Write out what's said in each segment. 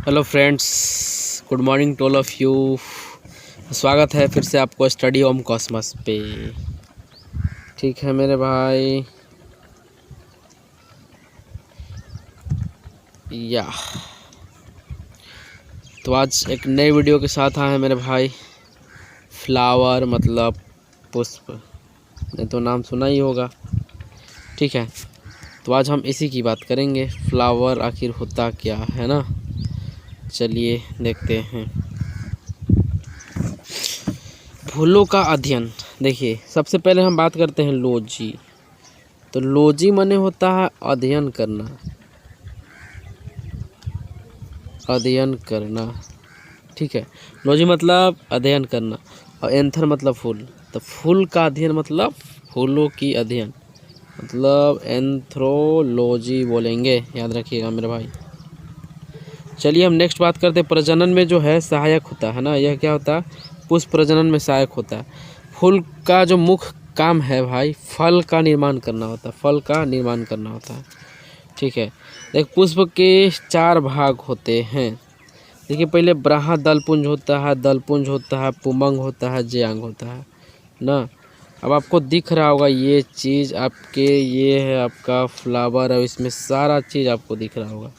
Hello friends, good morning to all of you. स्वागत है फिर से आपको स्टडी ऑन कॉस्मस पे। ठीक है मेरे भाई, या तो आज एक नई वीडियो के साथ आए हैं मेरे भाई। फ्लावर मतलब पुष्प, नहीं तो नाम सुना ही होगा। ठीक है, तो आज हम इसी की बात करेंगे, फ्लावर आखिर होता क्या है ना। चलिए देखते हैं। फूलों का अध्ययन। देखिए, सबसे पहले हम बात करते हैं लोजी। तो लोजी माने होता है अध्ययन करना, अध्ययन करना। ठीक है, लोजी मतलब अध्ययन करना और एंथर मतलब फूल। तो फूल का अध्ययन मतलब फूलों की अध्ययन, मतलब एंथ्रोलॉजी बोलेंगे, याद रखिएगा मेरे भाई। चलिए हम नेक्स्ट बात करते हैं। प्रजनन में जो है सहायक होता है ना, यह क्या होता है, पुष्प प्रजनन में सहायक होता है। फूल का जो मुख्य काम है भाई, फल का निर्माण करना होता है, फल का निर्माण करना होता है। ठीक है, देख पुष्प के 4 भाग होते हैं। देखिए, पहले ब्राहा दलपुंज होता है, दलपुंज होता है, पुमंग होता है, ज्यांग होता है ना। अब आपको दिख रहा होगा ये चीज़ आपके, ये है आपका फ्लावर है, इसमें सारा चीज़ आपको दिख रहा होगा।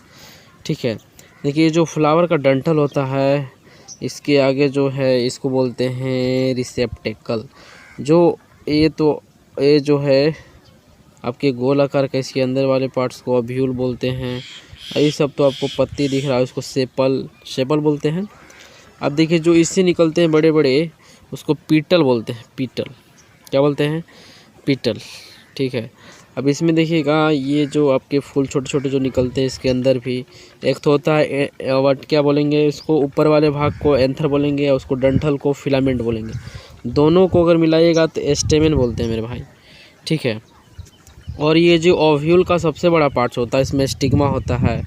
ठीक है, देखिए जो फ्लावर का डंठल होता है, इसके आगे जो है इसको बोलते हैं रिसेप्टेकल। जो ये जो है आपके गोल आकार का, इसके अंदर वाले पार्ट्स को ओव्यूल बोलते हैं। ये सब तो आपको पत्ती दिख रहा है, उसको सेपल बोलते हैं। अब देखिए जो इससे निकलते हैं बड़े बड़े, उसको पीटल बोलते हैं। पीटल क्या बोलते हैं? पीटल। ठीक है, अब इसमें देखिएगा ये जो आपके फूल छोटे छोटे जो निकलते हैं, इसके अंदर भी एक तो होता है क्या बोलेंगे इसको, ऊपर वाले भाग को एंथर बोलेंगे और उसको डंठल को फिलामेंट बोलेंगे। दोनों को अगर मिलाइएगा तो एस्टेमेन बोलते हैं मेरे भाई। ठीक है, और ये जो ओव्यूल का सबसे बड़ा पार्ट होता है, इसमें स्टिग्मा होता है,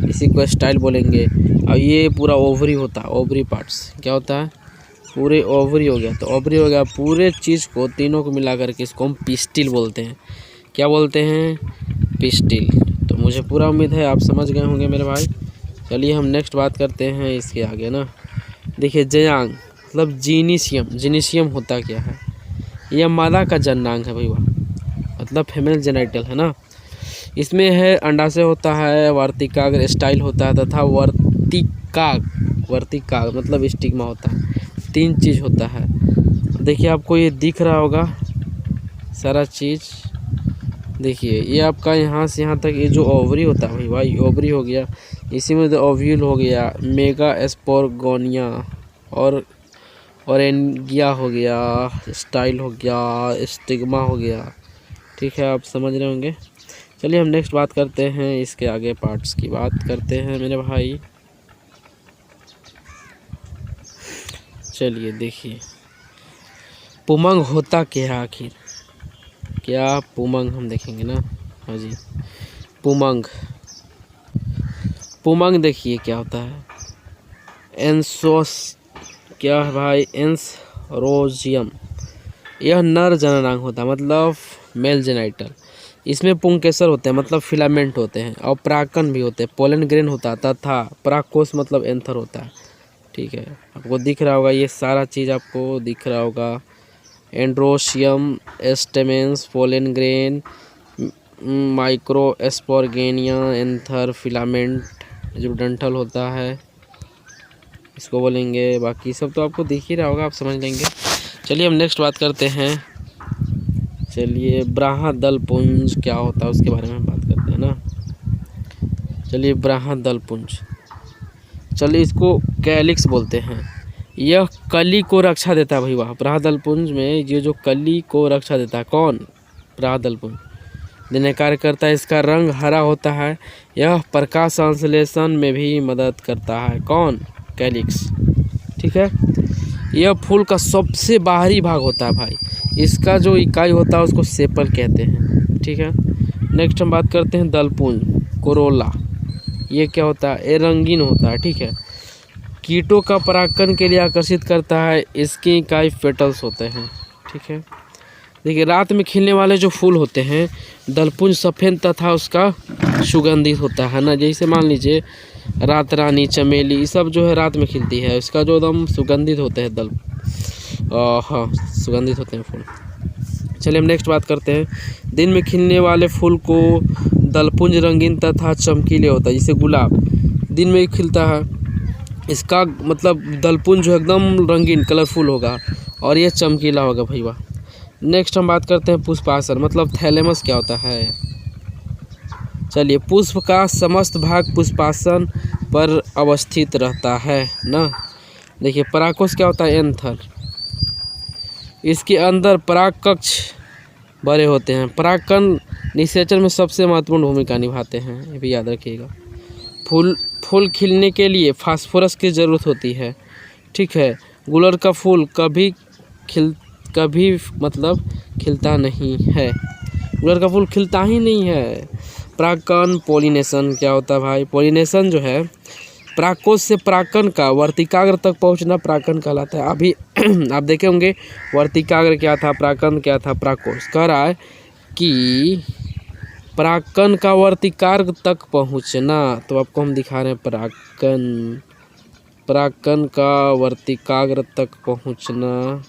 इसी को स्टाइल बोलेंगे। और ये पूरा ओवरी होता है, ओवरी पार्ट्स क्या होता है, पूरे ओवरी हो गया। तो ओवरी हो गया, पूरे चीज़ को तीनों को मिला करके इसको हम पिस्टिल बोलते हैं। क्या बोलते हैं? पिस्टिल। तो मुझे पूरा उम्मीद है आप समझ गए होंगे मेरे भाई। चलिए हम नेक्स्ट बात करते हैं इसके आगे ना। देखिए जयांग मतलब जीनिसियम। जीनिसियम होता क्या है? यह मादा का जननांग है भैया, मतलब फीमेल जेनिटल है ना। इसमें है अंडाशय होता है, वर्तिकाग्र स्टाइल होता है तथा वर्तिकाग्र मतलब स्टिग्मा होता है। 3 चीज़ होता है। देखिए आपको ये दिख रहा होगा सारा चीज़। देखिए ये आपका यहाँ से यहाँ तक ये जो ओवरी होता है भाई, ओवरी हो गया, इसी में तो ओव्यूल हो गया, मेगा स्पोरगोनिया और ओरेंगिया हो गया, स्टाइल हो गया, स्टिग्मा हो गया। ठीक है, आप समझ रहे होंगे। चलिए हम नेक्स्ट बात करते हैं, इसके आगे पार्ट्स की बात करते हैं मेरे भाई। चलिए देखिए, पुमंग होता क्या है आखिर, क्या पुमंग हम देखेंगे ना। हाँ जी, पुमंग। पुमंग देखिए क्या होता है, एंसोस क्या है भाई, एंसरोजियम। यह नर जननांग होता है, मतलब मेल जेनाइटल। इसमें पुंकेसर होते हैं, मतलब फिलामेंट होते हैं, और परागकण भी होते हैं, पोलन ग्रेन होता है तथा परागकोश मतलब एंथर होता है। ठीक है, आपको दिख रहा होगा, ये सारा चीज़ आपको दिख रहा होगा। Androecium, stamens, pollen grain, microsporangia, anther, filament, जो डंठल होता है इसको बोलेंगे। बाकी सब तो आपको दिख ही रहा होगा, आप समझ लेंगे। चलिए हम नेक्स्ट बात करते हैं। चलिए ब्राहा दलपुंज क्या होता है उसके बारे में बात करते हैं ना। चलिए ब्राहा दलपुंज, चलिए इसको कैलिक्स बोलते हैं। यह कली को रक्षा देता है भाई, वाह। ब्राहा दलपुंज में ये जो कली को रक्षा देता है, कौन? ब्राहा दलपुंज देने कार्य करता है। इसका रंग हरा होता है। यह प्रकाश संश्लेषण में भी मदद करता है, कौन? कैलिक्स। ठीक है, यह फूल का सबसे बाहरी भाग होता है भाई। इसका जो इकाई होता है उसको सेपल कहते हैं। ठीक है, नेक्स्ट हम बात करते हैं दलपुंज, कोरोला। ये क्या होता है? ये रंगीन होता है। ठीक है, कीटों का परागकण के लिए आकर्षित करता है। इसकी इकाई पेटल्स होते हैं। ठीक है, देखिए रात में खिलने वाले जो फूल होते हैं, दलपुंज सफ़ेद तथा उसका सुगंधित होता है ना। जैसे मान लीजिए रात रानी, चमेली, ये सब जो है रात में खिलती है। इसका जो एकदम सुगंधित होते हैं दल, हाँ सुगंधित होते हैं फूल। चलिए हम नेक्स्ट बात करते हैं। दिन में खिलने वाले फूल को दलपुंज रंगीन तथा चमकीले होता है। जैसे गुलाब दिन में खिलता है, इसका मतलब दलपुंज जो एकदम रंगीन कलरफुल होगा और ये चमकीला होगा भैया। नेक्स्ट हम बात करते हैं पुष्पासन, मतलब थैलेमस क्या होता है। चलिए, पुष्प का समस्त भाग पुष्पासन पर अवस्थित रहता है ना। देखिए परागकोश क्या होता है, एंथर, इसके अंदर पराग कक्ष भरे होते हैं। परागकण निषेचन में सबसे महत्वपूर्ण भूमिका निभाते हैं, ये भी याद रखिएगा। फूल खिलने के लिए फास्फोरस की ज़रूरत होती है, ठीक है। गुलर का फूल कभी मतलब खिलता नहीं है, गुलर का फूल खिलता ही नहीं है। परागकण पॉलिनेशन क्या होता है भाई, पॉलिनेशन जो है परागकोश से परागकण का वर्तिकाग्र तक पहुंचना परागकण कहलाता है। अभी आप देखे होंगे वर्तिकाग्र क्या था, परागकण क्या था। परागकोश कह रहा है कि परागकण का वर्तिकाग्र तक पहुंचना, तो आपको हम दिखा रहे हैं परागकण का वर्तिकाग्र तक पहुंचना।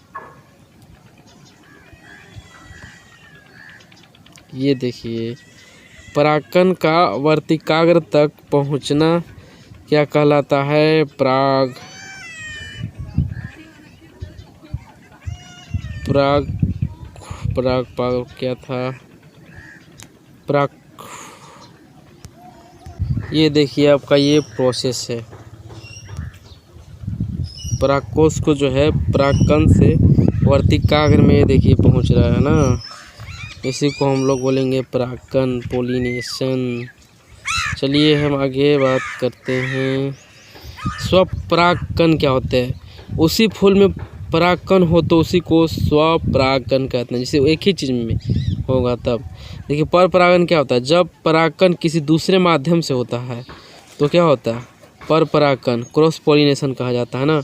ये देखिए परागकण का वर्तिकाग्र तक पहुंचना क्या कहलाता है, पराग क्या था, पराग। ये देखिए आपका ये प्रोसेस है, परागकोश को जो है परागकण से वर्तिकाग्र में देखिए पहुंच रहा है ना, इसी को हम लोग बोलेंगे परागकण, पोलिनेशन। चलिए हम आगे बात करते हैं। स्वपरागकण क्या होते हैं, उसी फूल में परागकण हो तो उसी को स्वपरागकण कहते हैं, जैसे एक ही चीज़ में होगा तब। देखिए पर परागण क्या होता है, जब परागकण किसी दूसरे माध्यम से होता है तो क्या होता है, पर परागकण, क्रॉस पोलिनेशन कहा जाता है ना,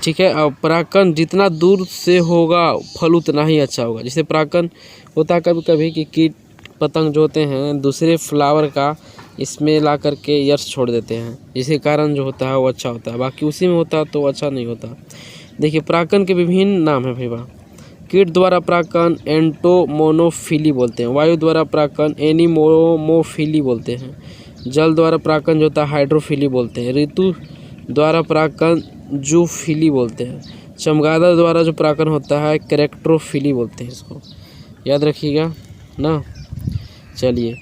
ठीक है। और परागकण जितना दूर से होगा फल उतना ही अच्छा होगा। जैसे परागकण होता है कभी कभी कि कीट पतंग जो होते हैं दूसरे फ्लावर का इसमें ला करके यर्स छोड़ देते हैं, जिसके कारण जो होता है वो अच्छा होता है, बाकी उसी में होता है तो अच्छा नहीं होता। देखिए परागकण के विभिन्न नाम हैं भैया। कीट द्वारा परागकण एंटोमोनोफिली बोलते हैं, वायु द्वारा परागकण एनिमोमोफिली बोलते हैं, जल द्वारा परागकण जो होता है हाइड्रोफिली बोलते हैं, ऋतु द्वारा परागकण जूफिली बोलते हैं, चमगादड़ द्वारा जो परागकण होता है कैरेक्टरोफिली बोलते हैं, इसको याद रखिएगा ना। चलिए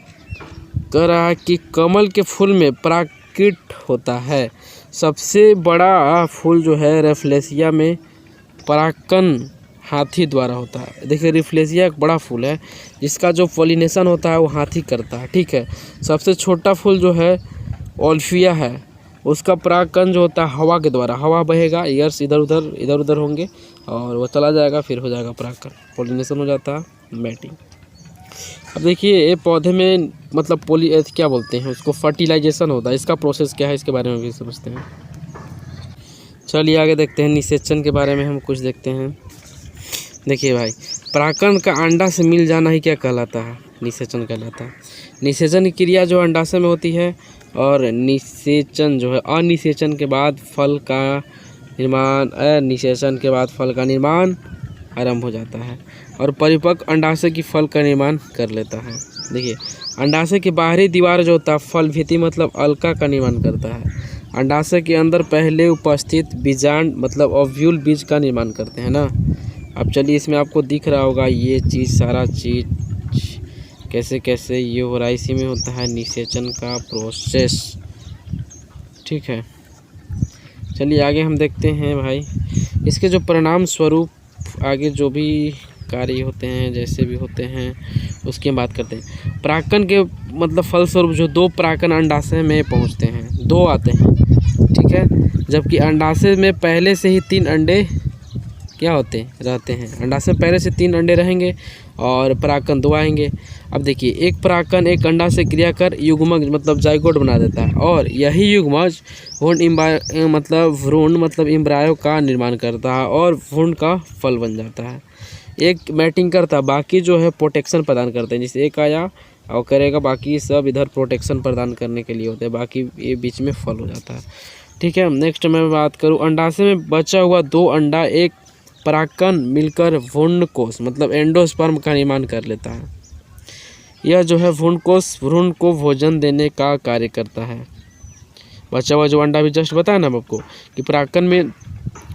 कह रहा है कि कमल के फूल में परागकीट होता है। सबसे बड़ा फूल जो है रेफ्लेसिया में परागकण हाथी द्वारा होता है। देखिए रेफ्लेसिया एक बड़ा फूल है जिसका जो पॉलिनेशन होता है वो हाथी करता है, ठीक है। सबसे छोटा फूल जो है ओल्फिया है, उसका परागकण जो होता है हवा के द्वारा, हवा बहेगा, एयर्स इधर उधर होंगे और वो चला जाएगा, फिर हो जाएगा परागकण, पॉलिनेशन हो जाता है, मैटिंग। अब देखिए ये पौधे में मतलब क्या बोलते हैं उसको, फर्टिलाइजेशन होता है, इसका प्रोसेस क्या है इसके बारे में भी समझते हैं। चलिए आगे देखते हैं, निषेचन के बारे में हम कुछ देखते हैं। देखिए भाई परागकण का अंडा से मिल जाना ही क्या कहलाता है, निषेचन कहलाता है। निषेचन की क्रिया जो अंडाशय में होती है, और निषेचन जो है अनिषेचन के बाद फल का निर्माण, निषेचन के बाद फल का निर्माण आरंभ हो जाता है और परिपक्व अंडाशय की फल का निर्माण कर लेता है। देखिए अंडाशय की बाहरी दीवार जो होता है फल भित्ति मतलब अलका का निर्माण करता है। अंडाशय के अंदर पहले उपस्थित बीजांड मतलब ओव्यूल बीज का निर्माण करते हैं ना। अब चलिए इसमें आपको दिख रहा होगा ये चीज़, सारा चीज़ कैसे कैसे ये हो रहा है, इसी में होता है निषेचन का प्रोसेस, ठीक है। चलिए आगे हम देखते हैं भाई इसके जो परिणाम स्वरूप आगे जो भी कार्य होते हैं जैसे भी होते हैं उसकी बात करते हैं। परागकण के मतलब फलस्वरूप जो 2 परागकण अंडाशय में पहुंचते हैं, 2 आते हैं, ठीक है। जबकि अंडाशय में पहले से ही 3 अंडे क्या होते रहते हैं, अंडाशय पहले से 3 अंडे रहेंगे और परागकण 2 आएंगे। अब देखिए एक परागकण एक अंडा से क्रिया कर युग्मक मतलब जाइगोट बना देता है और यही युग्मज भ्रूण मतलब एम्ब्रायो का निर्माण करता है और भ्रूण का फल बन जाता है। एक मैटिंग करता है, बाकी जो है प्रोटेक्शन प्रदान करते हैं, जैसे एक आया और करेगा, बाकी सब इधर प्रोटेक्शन प्रदान करने के लिए होते हैं, बाकी ये बीच में फल हो जाता है। ठीक है, नेक्स्ट मैं बात करूँ, अंडाशय में बचा हुआ 2 अंडा एक परागकण मिलकर भ्रूणकोश मतलब एंडोस्पर्म का निर्माण कर लेता है। यह जो है भ्रूणकोश भ्रूण को भोजन देने का कार्य करता है। बचा हुआ जो अंडा भी जस्ट बताया ना आपको कि परागकण में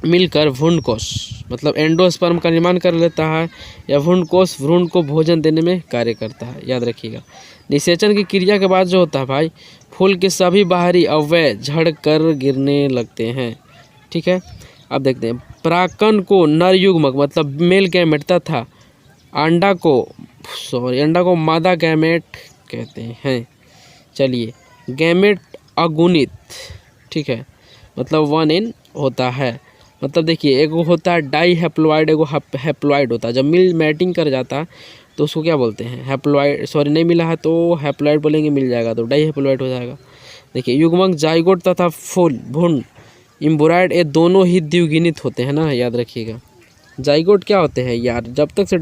मिलकर भ्रूणकोश मतलब एंडोस्पर्म का निर्माण कर लेता है, या भ्रूणकोश भ्रूण को भोजन देने में कार्य करता है, याद रखिएगा। निषेचन की क्रिया के बाद जो होता है भाई, फूल के सभी बाहरी अवयव झड़ कर गिरने लगते हैं। ठीक है, अब देखते हैं, परागकण को नर युग्मक मतलब मेल गैमेट तथा अंडा को मादा गैमेट कहते हैं। चलिए, गैमेट अगुणित, ठीक है, मतलब 1 in होता है। मतलब देखिए, एक होता है डाई हैप्लॉइड, एक हैप्लॉइड होता है। जब मिल मैटिंग कर जाता है तो उसको क्या बोलते हैं, हैप्लॉइड। नहीं मिला है तो हैप्लॉइड बोलेंगे, मिल जाएगा तो डाई हैप्लॉइड हो जाएगा। देखिए, युग्मक जाइगोट तथा फूल भ्रूण इम्ब्रॉयड ये दोनों ही द्विगुणित होते हैं ना, याद रखिएगा। जाइगोट क्या होते हैं यार, जब तक से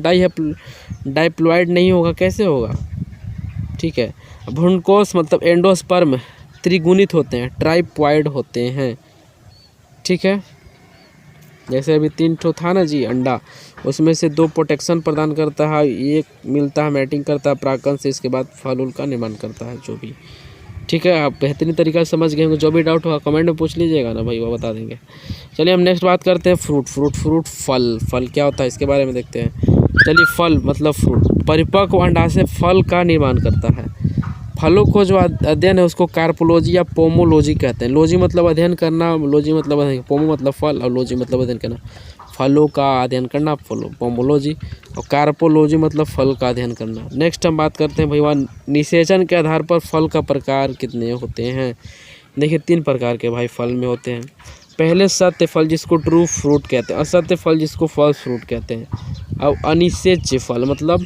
डाइप्लॉइड नहीं होगा कैसे होगा। ठीक है, भ्रूणकोश मतलब एंडोस्पर्म त्रिगुणित होते हैं, ट्राइप्लॉइड होते हैं। ठीक है, जैसे अभी 3 ठो था ना जी अंडा, उसमें से 2 प्रोटेक्शन प्रदान करता है, एक मिलता है मैटिंग करता है परागकण से, इसके बाद फल उल का निर्माण करता है जो भी। ठीक है, आप बेहतरीन तरीका से समझ गए होंगे। जो भी डाउट होगा कमेंट में पूछ लीजिएगा ना भाई, वो बता देंगे। चलिए हम नेक्स्ट बात करते हैं फ्रूट फल क्या होता है इसके बारे में देखते हैं। चलिए, फल मतलब फ्रूट परिपक्व अंडाशय फल का निर्माण करता है। फलों को जो अध्ययन है उसको कार्पोलॉजी या पोमोलॉजी कहते हैं। लॉजी मतलब अध्ययन करना, लॉजी मतलब अध्ययन, पोमो मतलब फल और लॉजी मतलब अध्ययन करना। फलों का अध्ययन करना पोमोलॉजी, और कार्पोलॉजी मतलब फल का अध्ययन करना। नेक्स्ट हम बात करते हैं भैया, निषेचन के आधार पर फल का प्रकार कितने होते हैं। देखिए, 3 प्रकार के भाई फल में होते हैं। पहले सत्य फल जिसको ट्रू फ्रूट कहते हैं, असत्य फल जिसको फॉल्स फ्रूट कहते हैं, और अनिषेच्य फल मतलब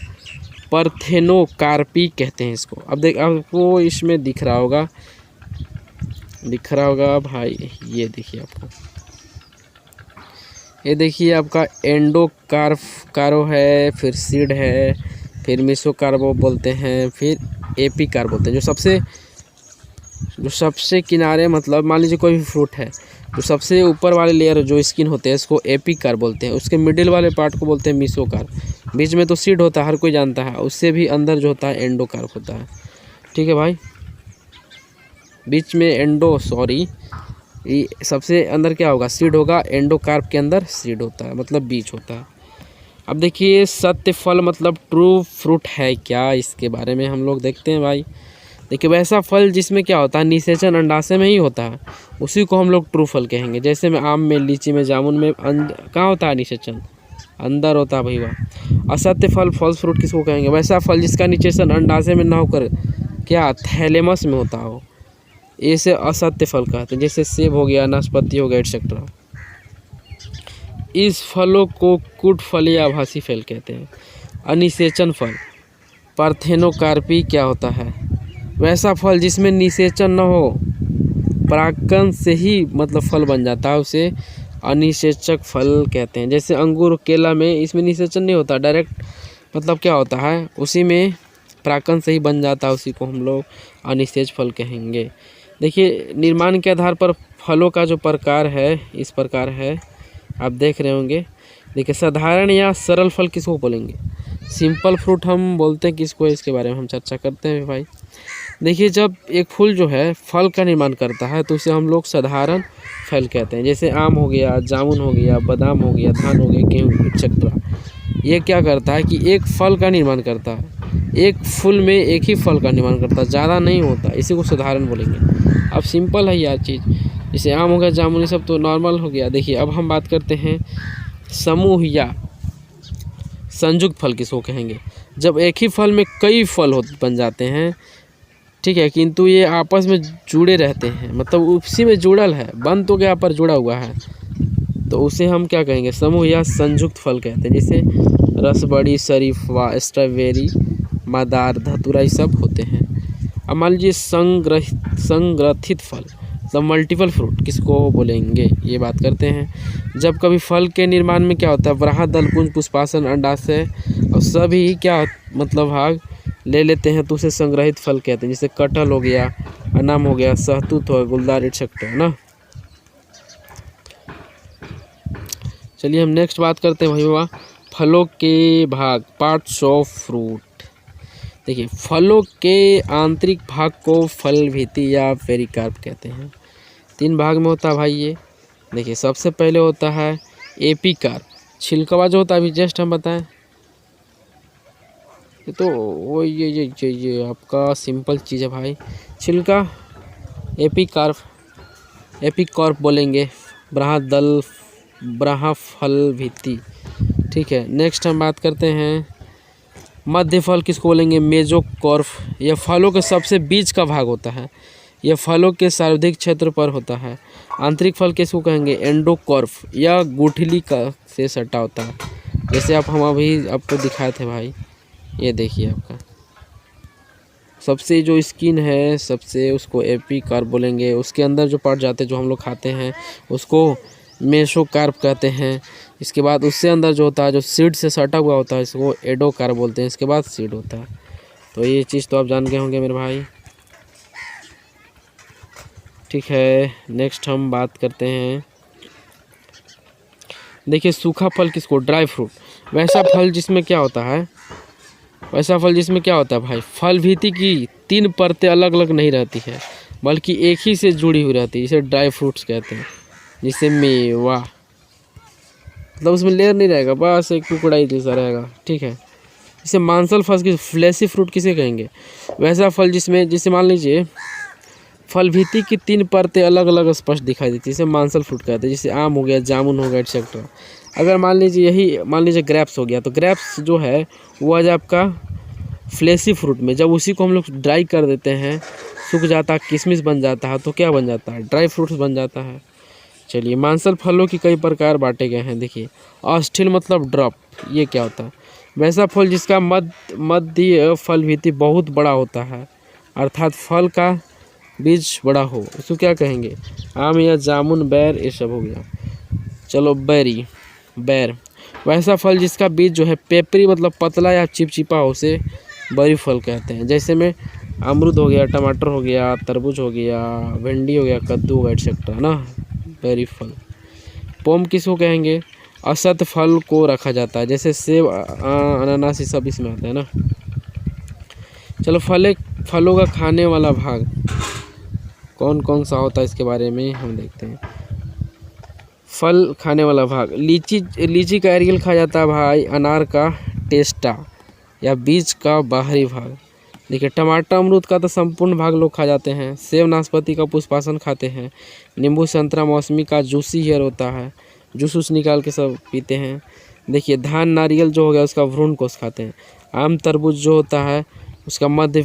पार्थेनोकार्पी कहते हैं इसको। अब देख, आपको इसमें दिख रहा होगा भाई, ये देखिए आपको, ये देखिए आपका एंडोकार्प है, फिर सीड है, फिर मेसोकार्पो बोलते हैं, फिर एपिकार बोलते हैं। जो सबसे किनारे मतलब मान लीजिए कोई भी फ्रूट है, जो सबसे ऊपर वाले लेयर जो स्किन होते हैं इसको एपिकार बोलते हैं, उसके मिडिल वाले पार्ट को बोलते हैं मेसोकार्प, बीच में तो सीड होता है हर कोई जानता है, उससे भी अंदर जो होता है एंडोकार्प होता है। ठीक है भाई, बीच में सबसे अंदर क्या होगा, सीड होगा, एंडोकार्प के अंदर सीड होता है मतलब बीज होता है। अब देखिए, सत्य फल मतलब ट्रू फ्रूट है क्या, इसके बारे में हम लोग देखते हैं भाई। देखिए, वैसा फल जिसमें क्या होता है, निषेचन अंडाशय में ही होता है, उसी को हम लोग ट्रू फल कहेंगे। जैसे में आम में, लीची में, जामुन में कहाँ होता है निषेचन, अंदर होता है भैया। असत्य फल फॉल्स फ्रूट किसको कहेंगे, वैसा फल जिसका निषेचन अंडाशय में ना होकर क्या थैलेमस में होता हो, ऐसे असत्य फल कहते हैं। जैसे सेब हो गया, नाशपाती हो गया, एटसेट्रा। इस फलों को कुट फल या आभासी फल कहते हैं। अनिषेचन फल पार्थेनोकार्पी क्या होता है, वैसा फल जिसमें निषेचन न हो, परागकण से ही मतलब फल बन जाता है, उसे अनिषेचक फल कहते हैं। जैसे अंगूर, केला में इसमें निषेचन नहीं होता, डायरेक्ट मतलब क्या होता है, उसी में परागकण से ही बन जाता है, उसी को हम लोग अनिषेच फल कहेंगे। देखिए, निर्माण के आधार पर फलों का जो प्रकार है इस प्रकार है, आप देख रहे होंगे। देखिए, साधारण या सरल फल किसको बोलेंगे, सिंपल फ्रूट हम बोलते हैं किसको, इसके बारे में हम चर्चा करते हैं भाई। देखिए, जब एक फूल जो है फल का निर्माण करता है तो उसे हम लोग साधारण फल कहते हैं। जैसे आम हो गया, जामुन हो गया, बादाम हो गया, धान हो गया, गेहूँ एटसेट्रा। ये क्या करता है कि एक फल का निर्माण करता है, एक फूल में एक ही फल का निर्माण करता है, ज़्यादा नहीं होता, इसी को साधारण बोलेंगे। अब सिंपल है यार चीज़, जैसे आम हो गया, जामुन, ये सब तो नॉर्मल हो गया। देखिए, अब हम बात करते हैं समूह या संयुक्त फल किसको कहेंगे, जब एक ही फल में कई फल बन जाते हैं। ठीक है, किंतु ये आपस में जुड़े रहते हैं, मतलब उसी में जुड़ल है, बन तो गया पर जुड़ा हुआ है, तो उसे हम क्या कहेंगे, समूह या संयुक्त फल कहते हैं। जैसे रसबड़ी, शरीफा, स्ट्रॉबेरी, मदार, धतूरा, ये सब होते हैं। अब मान लीजिए संग्रथित फल मतलब मल्टीपल फ्रूट किसको बोलेंगे, ये बात करते हैं। जब कभी फल के निर्माण में क्या होता है, वराह, दल, पुंज, पुष्पासन, अंडाशय और सभी क्या मतलब भाग ले लेते हैं तो उसे संग्रहित फल कहते हैं। जैसे कटहल हो गया, अनाम हो गया, सहतूत हो गया, गुलदार एटसेट्रा, है ना। चलिए हम नेक्स्ट बात करते हैं भाई बाबा, फलों के भाग, पार्ट्स ऑफ फ्रूट। देखिए फलों के आंतरिक भाग को फल भीति या पेरिकार्प कहते हैं। 3 भाग में होता है भाई ये। देखिए सबसे पहले होता है एपिकार्प, छिलकवा जो होता है, अभी जस्ट हम बताएं तो वो ये आपका सिंपल चीज़ है भाई, छिलका। एपिकार्प, एपिकॉर्प बोलेंगे, ब्राहा फल भित्ति, ठीक है। नेक्स्ट हम बात करते हैं मध्य फल, किसको बोलेंगे, मेजोकॉर्प। यह फलों के सबसे बीच का भाग होता है, यह फलों के सर्वाधिक क्षेत्र पर होता है। आंतरिक फल किसको कहेंगे, एंडोकॉर्प, या गुठली का से सटा होता है। जैसे हम अभी आपको दिखाए थे भाई, ये देखिए आपका सबसे जो स्किन है सबसे, उसको एपिकार्प बोलेंगे। उसके अंदर जो पार्ट जाते हैं जो हम लोग खाते हैं उसको मेसोकार्प कहते हैं। इसके बाद उससे अंदर जो होता है, जो सीड से सटा हुआ होता है, इसको एडोकार्प बोलते हैं। इसके बाद सीड होता है। तो ये चीज़ तो आप जान गए होंगे मेरे भाई, ठीक है। नेक्स्ट हम बात करते हैं, देखिए सूखा फल किसको, ड्राई फ्रूट। वैसा फल जिसमें क्या होता है, वैसा फल जिसमें क्या होता है भाई, फल भीति की 3 परतें अलग अलग नहीं रहती है, बल्कि एक ही से जुड़ी हुई रहती है। इसे ड्राई फ्रूट्स कहते हैं। जिसे मेवा, मतलब उसमें लेयर नहीं रहेगा, बस एक टुकड़ा ही जैसा रहेगा, ठीक है। इसे मांसल फल की, फ्लैशी फ्रूट किसे कहेंगे, वैसा फल जिसमें, जैसे मान लीजिए फल भीति की 3 परतें अलग अलग स्पष्ट दिखाई देती है, इसे मांसल फ्रूट कहते हैं। जैसे आम हो गया, जामुन हो गया, एटसेट्रा। अगर मान लीजिए ग्रेप्स हो गया, तो ग्रेप्स जो है वो आज आपका फ्लैशी फ्रूट में, जब उसी को हम लोग ड्राई कर देते हैं, सूख जाता है, किशमिश बन जाता है, तो क्या बन जाता है, ड्राई फ्रूट्स बन जाता है। चलिए मांसल फलों की कई प्रकार बांटे गए हैं। देखिए ऑस्टिल मतलब ड्रॉप, ये क्या होता है, वैसा फल जिसका मध्य फल भीति बहुत बड़ा होता है, अर्थात फल का बीज बड़ा हो, उसको क्या कहेंगे, आम या जामुन, बैर, ये सब हो गया। चलो बैर, वैसा फल जिसका बीज जो है पेपरी मतलब पतला या चिपचिपा हो, उसे बरी फल कहते हैं। जैसे में अमरूद हो गया, टमाटर हो गया, तरबूज हो गया, भिंडी हो गया, कद्दू हो गया, एटसेट्रा ना, बेरी फल। पोम किसको कहेंगे, असत फल को रखा जाता है। जैसे सेब, अनानास, ये सब इसमें आता है ना। चलो फलों का खाने वाला भाग कौन कौन सा होता है, इसके बारे में हम देखते हैं। फल खाने वाला भाग, लीची का एरियल खाया जाता है भाई, अनार का टेस्टा या बीज का बाहरी भाग। देखिए टमाटर अमरूद का तो संपूर्ण भाग लोग खा जाते हैं। सेब नाशपाती का पुष्पासन खाते हैं। नींबू संतरा मौसमी का जूसी हेयर होता है, जूस निकाल के सब पीते हैं। देखिए धान नारियल जो हो गया उसका भ्रूण कोष खाते हैं। आम तरबूज जो होता है उसका मध्य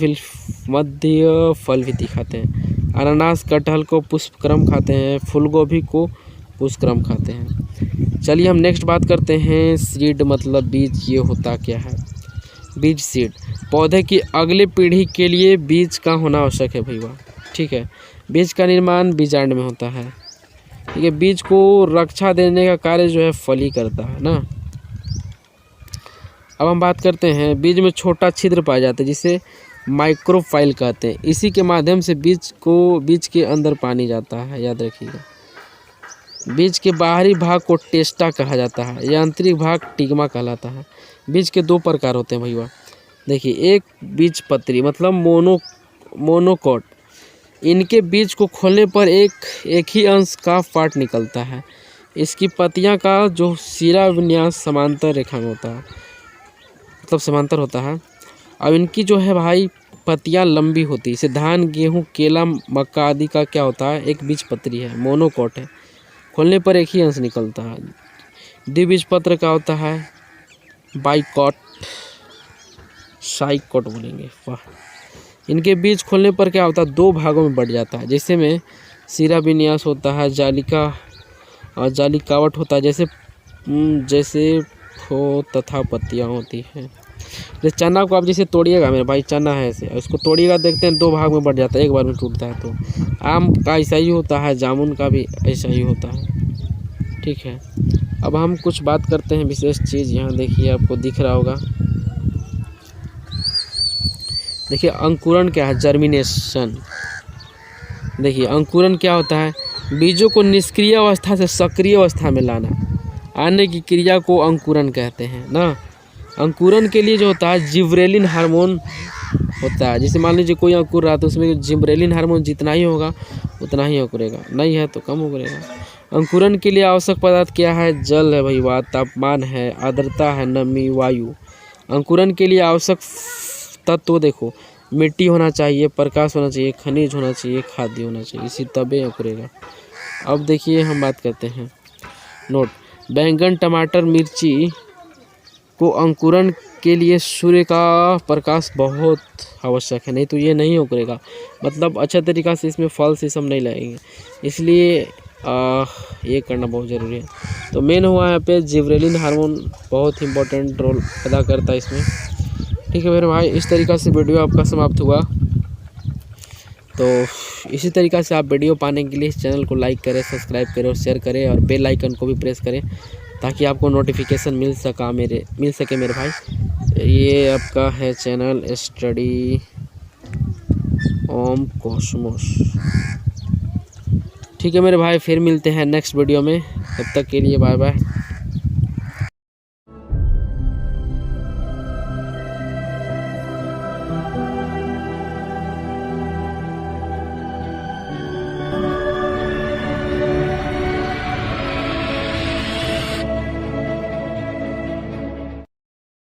फल भी खाते हैं। अनानास कटहल को पुष्पक्रम खाते हैं। फूलगोभी को पुष्पक्रम खाते हैं। चलिए हम नेक्स्ट बात करते हैं, सीड मतलब बीज, ये होता क्या है। बीज सीड, पौधे की अगली पीढ़ी के लिए बीज का होना आवश्यक है भैया, ठीक है। बीज का निर्माण बीजांड में होता है, ठीक है। बीज को रक्षा देने का कार्य जो है फली करता है ना। अब हम बात करते हैं, बीज में छोटा छिद्र पाया जाता है जिसे माइक्रोफाइल कहते हैं। इसी के माध्यम से बीज के अंदर पानी जाता है, याद रखिएगा। बीज के बाहरी भाग को टेस्टा कहा जाता है, यह आंतरिक भाग टिग्मा कहलाता है। बीज के 2 प्रकार होते हैं भैया। देखिए एक बीजपत्री मतलब मोनोकोट, इनके बीज को खोलने पर एक ही अंश का पार्ट निकलता है। इसकी पत्तियां का जो सिरा विन्यास समांतर रेखा में होता है, मतलब समांतर होता है। अब इनकी जो है भाई पत्तियां लंबी होती है। इसे धान, गेहूं, केला, मक्का आदि का क्या होता है, एक बीजपत्री है, मोनोकोट है। खोलने पर एक ही अंश निकलता है। द्विबीजपत्र का होता है बाइकॉट, साइकॉट बोलेंगे, वाह। इनके बीज खोलने पर क्या होता है, 2 भागों में बढ़ जाता है। जैसे में सिरा विन्यास होता है, जालिकावट होता है, जैसे हो तथा पत्तियां होती हैं। जैसे चना को आप जैसे तोड़िएगा मेरे भाई, चना है ऐसे, उसको तोड़िएगा देखते हैं 2 भाग में बढ़ जाता है, एक बार में टूटता है। तो आम का ऐसा ही होता है, जामुन का भी ऐसा ही होता है, ठीक है। अब हम कुछ बात करते हैं विशेष चीज़, यहाँ देखिए आपको दिख रहा होगा, देखिए अंकुरण क्या है, जर्मिनेशन। देखिए अंकुरण क्या होता है, बीजों को निष्क्रिय अवस्था से सक्रिय अवस्था में लाना, आने की क्रिया को अंकुरण कहते हैं ना। अंकुरण के लिए जो होता है जिब्रेलिन हार्मोन होता है। जैसे मान लीजिए कोई अंकुर रहा तो उसमें जिब्रेलिन हार्मोन जितना ही होगा उतना ही अंकुरेगा, नहीं है तो कम अंकुरेगा। अंकुरण के लिए आवश्यक पदार्थ क्या है, जल है भैया, तापमान है, आर्द्रता है, नमी, वायु। अंकुरण के लिए आवश्यक तत्व देखो, मिट्टी होना चाहिए, प्रकाश होना चाहिए, खनिज होना चाहिए, खाद्य होना चाहिए, इसी तबे अंकुरेगा। अब देखिए हम बात करते हैं नोट, बैंगन, टमाटर, मिर्ची को अंकुरण के लिए सूर्य का प्रकाश बहुत आवश्यक है, नहीं तो ये नहीं अंकुरेगा। मतलब अच्छा तरीक़ा से इसमें फल से सब नहीं लगेंगे, इसलिए ये करना बहुत ज़रूरी है। तो मेन हुआ यहाँ पे जिब्रेलिन हार्मोन बहुत इंपॉर्टेंट रोल अदा करता है इसमें। ठीक है मेरे भाई, इस तरीक़ा से वीडियो आपका समाप्त हुआ। तो इसी तरीक़ा से आप वीडियो पाने के लिए इस चैनल को लाइक करें, सब्सक्राइब करें और शेयर करें और बेल आइकन को भी प्रेस करें ताकि आपको नोटिफिकेशन मिल सके मेरे भाई। ये आपका है चैनल स्टडी ओम कॉस्मोस। ठीक है मेरे भाई, फिर मिलते हैं नेक्स्ट वीडियो में, तब तक के लिए बाय बाय।